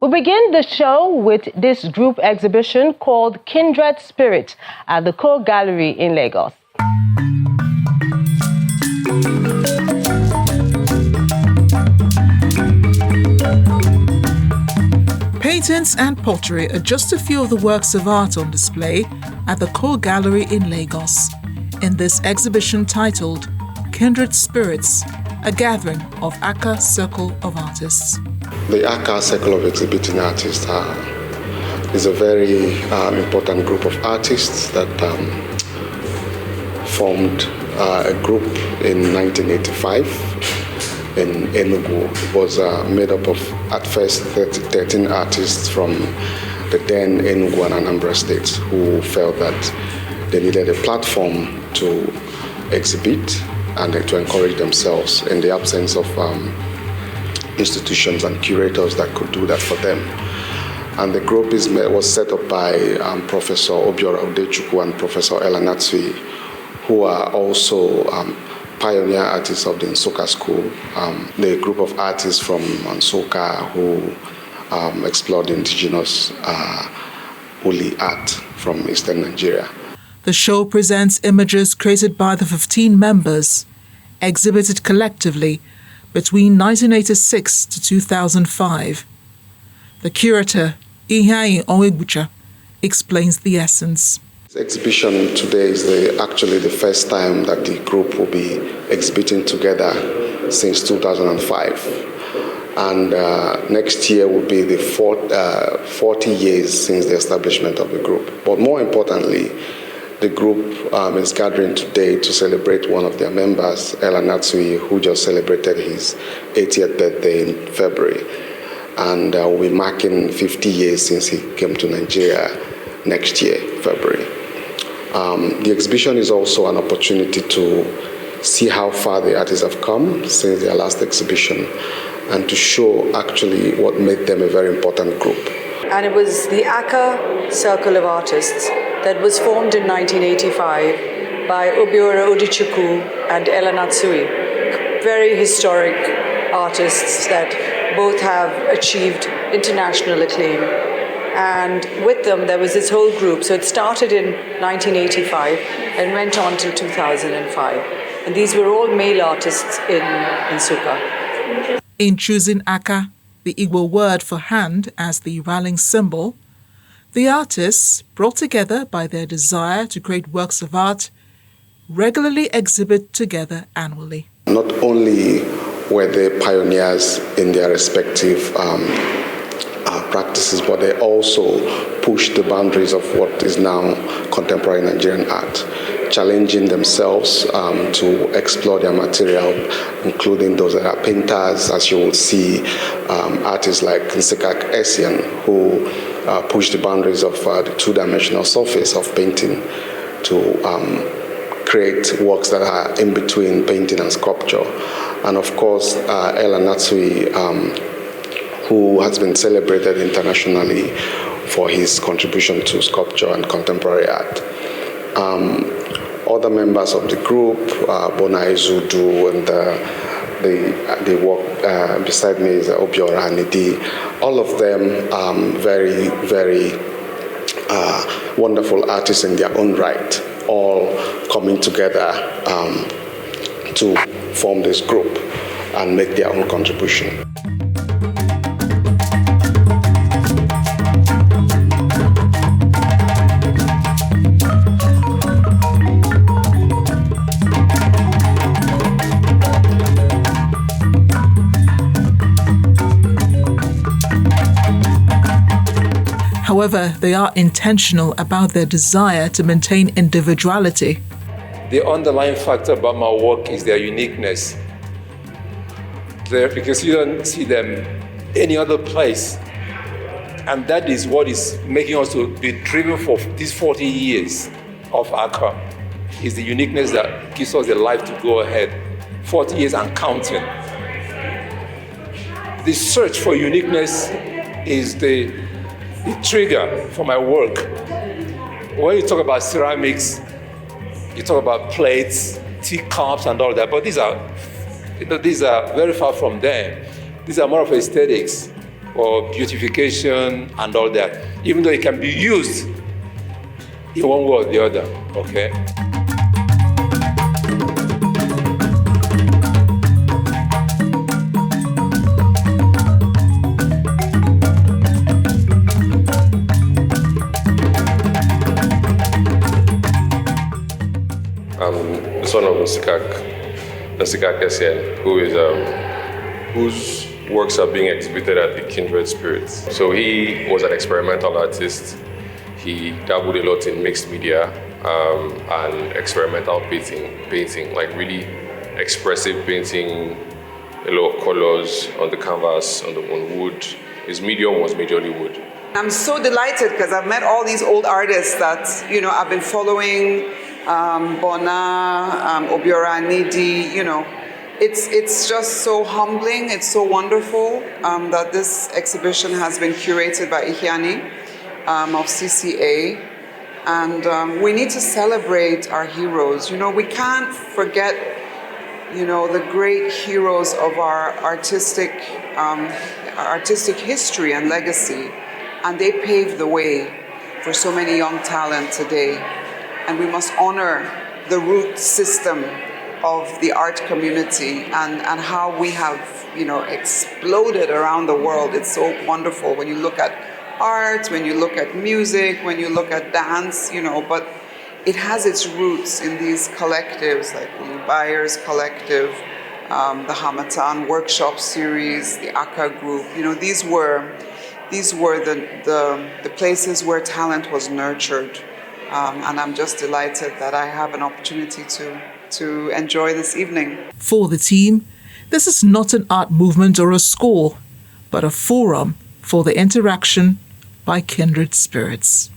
We begin the show with this group exhibition called Kindred Spirit at the Core Gallery in Lagos. Paintings and pottery are just a few of the works of art on display at the Core Gallery in Lagos in this exhibition titled Kindred Spirits, a gathering of Aka Circle of Artists. The Aka Circle of Exhibiting Artists is a very important group of artists that formed a group in 1985 in Enugu. It was made up of, at first, 13 artists from the then Enugu and Anambra states who felt that they needed a platform to exhibit and to encourage themselves in the absence of institutions and curators that could do that for them. And the group was set up by Professor Obiora Udechukwu and Professor Ella Natsui, who are also pioneer artists of the Nsukka School, the group of artists from Nsukka who explored indigenous Uli art from eastern Nigeria. The show presents images created by the 15 members, exhibited collectively between 1986 to 2005. The curator, Ihai Onwegbucha, explains the essence. This exhibition today is actually the first time that the group will be exhibiting together since 2005. And next year will be the 40 years since the establishment of the group. But more importantly, the group is gathering today to celebrate one of their members, Ella Natsui, who just celebrated his 80th birthday in February. And we'll be marking 50 years since he came to Nigeria next year, February. The exhibition is also an opportunity to see how far the artists have come since their last exhibition and to show actually what made them a very important group. And it was the Aka Circle of Artists that was formed in 1985 by Obiora Udechukwu and Ella Natsui, very historic artists that both have achieved international acclaim. And with them, there was this whole group. So it started in 1985 and went on till 2005. And these were all male artists in Nsukka. In choosing Aka, the Igbo word for hand, as the rallying symbol, the artists, brought together by their desire to create works of art, regularly exhibit together annually. Not only were they pioneers in their respective practices, but they also pushed the boundaries of what is now contemporary Nigerian art, challenging themselves to explore their material, including those that are painters, as you will see, artists like Nsekak Essien, who pushed the boundaries of the two-dimensional surface of painting to create works that are in between painting and sculpture. And of course, Ella Natsui, who has been celebrated internationally for his contribution to sculpture and contemporary art. Other members of the group, Bona Izudu, and the work beside me is Obiora Hanidi. All of them very, very wonderful artists in their own right, all coming together to form this group and make their own contribution. However, they are intentional about their desire to maintain individuality. The underlying factor about my work is their uniqueness. Because you don't see them any other place. And that is what is making us to be driven for these 40 years of Aka, is the uniqueness that gives us the life to go ahead. 40 years and counting. The search for uniqueness is the trigger for my work. When you talk about ceramics, you talk about plates, teacups, and all that, but these are very far from them. These are more of aesthetics. or beautification and all that, even though it can be used in one way or the other, okay? The son of Nsikak Essien, whose works are being exhibited at the Kindred Spirit. So he was an experimental artist. He dabbled a lot in mixed media and experimental painting, like really expressive painting, a lot of colors on the canvas, on wood. His medium was majorly wood. I'm so delighted because I've met all these old artists that, I've been following, Bona, Obiora Nidi, It's just so humbling, it's so wonderful that this exhibition has been curated by Ihiani of CCA. And we need to celebrate our heroes. We can't forget, the great heroes of our artistic history and legacy. And they paved the way for so many young talent today. And we must honor the root system of the art community and how we have, exploded around the world. It's so wonderful when you look at art, when you look at music, when you look at dance, but it has its roots in these collectives like the Buyers Collective, the Hamatan Workshop Series, the Aka Group. These were the places where talent was nurtured. And I'm just delighted that I have an opportunity to enjoy this evening. For the team, this is not an art movement or a score, but a forum for the interaction by kindred spirits.